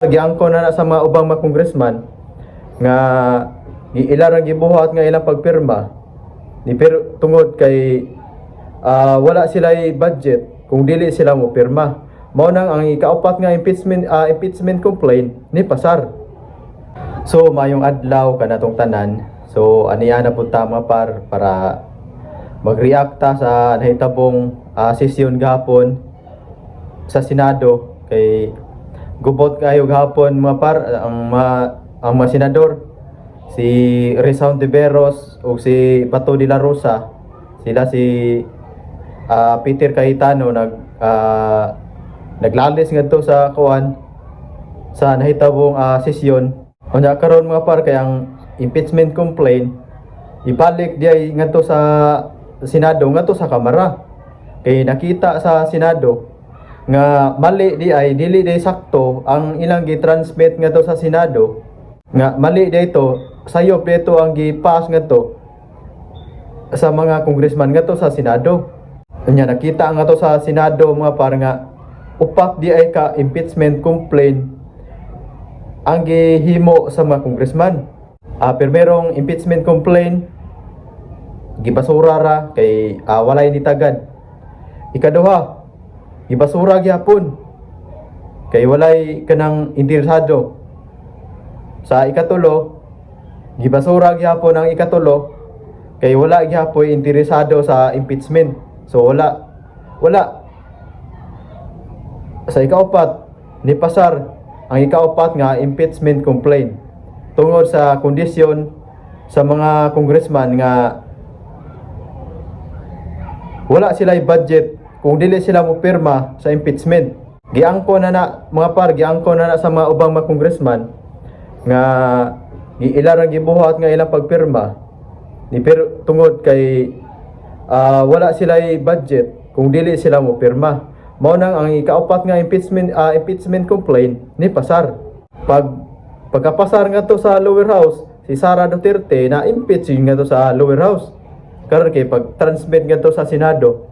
Giangko na sa mga ubang mga congressman nga ilarang gibuhat nga ilang pagpirma ni pero tungod kay wala sila budget kung dili sila mo pirma. Mao nang ang ikaapat nga impeachment complaint ni pasar. So mayong adlaw kanatong tanan. So aniya na pud tama para magreacta sa nahitabong sesyon gahapon sa Senado kay gubot kayo gahapon mga ang mga senador si Rizal Tiveros o si Bato de la Rosa, sila si Peter Cayetano naglalis ngadto sa kuan sa nahitabong sesyon. Unya karon mga par kay ang impeachment complaint ibalik diay ngadto sa Senado ngadto sa Kamara kay nakita sa Senado nga mali dili sakto ang ilang gi-transmit ngadto sa Senado nga mali dito sayop dito ang gi-pass ngadto sa mga congressman ngadto sa Senado. Unya nakita ngadto sa Senado mga par nga upat di ay ka impeachment complaint ang gihimo sa mga congressman. Pero merong impeachment complaint gibasura ra kay walay nitagad. Ikaduha, gibasura gyapon kay walay kanang interesado. Sa ikatulo, gibasura gyapon ang ikatulo kay wala gyapon interesado sa impeachment. So wala. Sa ikaapat, ni pasar ang ikaapat nga impeachment complaint tungod sa kondisyon sa mga congressman nga wala sila budget kung dili sila mo pirma sa impeachment. Giangko na mga par, giangko na sa mga ubang mga congressman nga ilarang gibuhat nga ilang pagpirma ni pero tungod kay wala sila budget kung dili sila mo pirma. Mao nang ang ikaapat nga impeachment complaint ni pasar. Pagkapasar nga to sa lower house, si Sara Duterte na impeach nga to sa lower house. Karon kay pag transmit nga to sa Senado,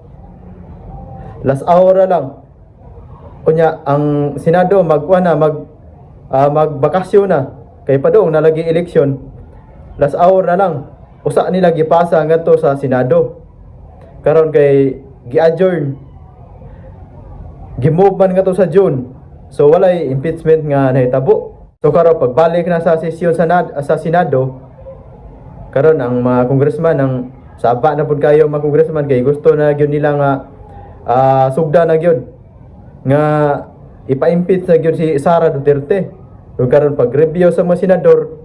last hour lang. Kunya ang Senado magbakasyon na kay padung nalagi eleksyon. Last hour na lang. Usa nila gipasa nga to sa Senado. Karon kay gi-adjourn. Gimove man nga to sa June. So walay impeachment nga nahitabo. So karon pagbalik na sa sesyon sa Senado, karon ang mga congressman ang saba na pud kayo mga congressman kay gusto na gyud nila nga sugda na gyud nga ipa-impeach na gyud si Sara Duterte. So karon pag-review sa mga senador,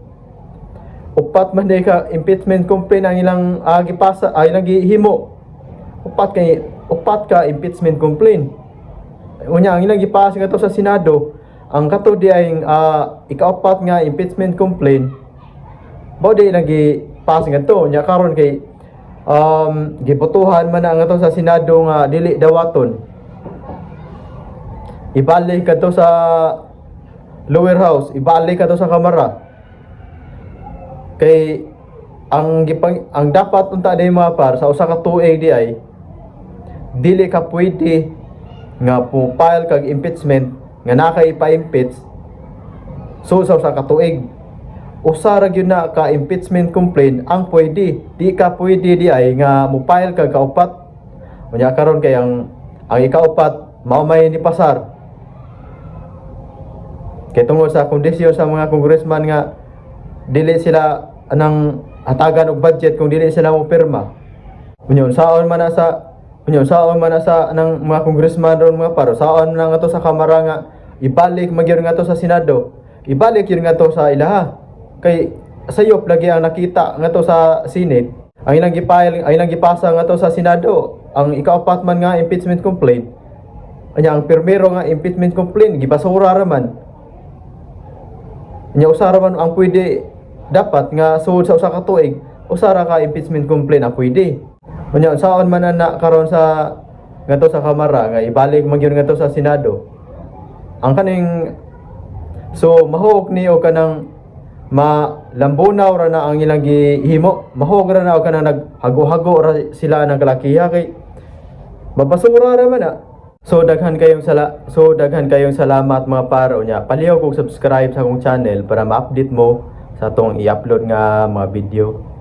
upat man ka impeachment complaint ang ilang gipasa ay ilang gihimo. Upat ka impeachment complaint. Unya ang ilang gipasa nga to sa Senado, ang kato di ay ikaapat nga impeachment complaint bao di ilang gipasa nga to. Unya karon kay gibotohan man nga to sa Senado nga dili dawaton. Ibalik ka to sa lower house, ibalik ka to sa Kamara. Kay ang dapat unta day mga par sa usa ka tuig di ay dili ka pwede nga file kag impeachment nga nakaipa-impeach so sa usa ka tuig. Usa ra gyud na ka impeachment complaint ang pwede. Di ka pwede di ay nga mo file kag kaupat. Unya karon kay ang ikaupat mao may ni pasar. Kay tungod sa kondisyon sa mga congressman nga dili sila anang hatagan og budget kung dili sila mo pirma. Unyon saon man na sa nang mga congressman ron mga paro saon na nga to sa Kamara nga ibalik magyud nga to sa Senado. Ibalik yun nga to sa ilaha. Kay sayop lagi ang nakita nga to sa Senate. Ang ilang gipasa nga to sa Senado. Ang ikaapat man nga impeachment complaint. Anya ang primero nga impeachment complaint gibasura ra man. Nya usara man ang pwede dapat nga sud sa usa ka tuig. Usara ka impeachment complaint ang pwede. Unya saon man na karon sa nga to sa Kamara nga ibalik magyud nga to sa Senado. Ang kaning so mahog ni o kanang malambunaw ra na ang ilang gihimo, mahog ra na o kanang naghago-hago ra sila ng kalakiha kay mabasura ra man na. So daghan kayong salamat mga par. Unya paliw kog subscribe sa akong channel para ma-update mo sa atong i-upload nga mga video.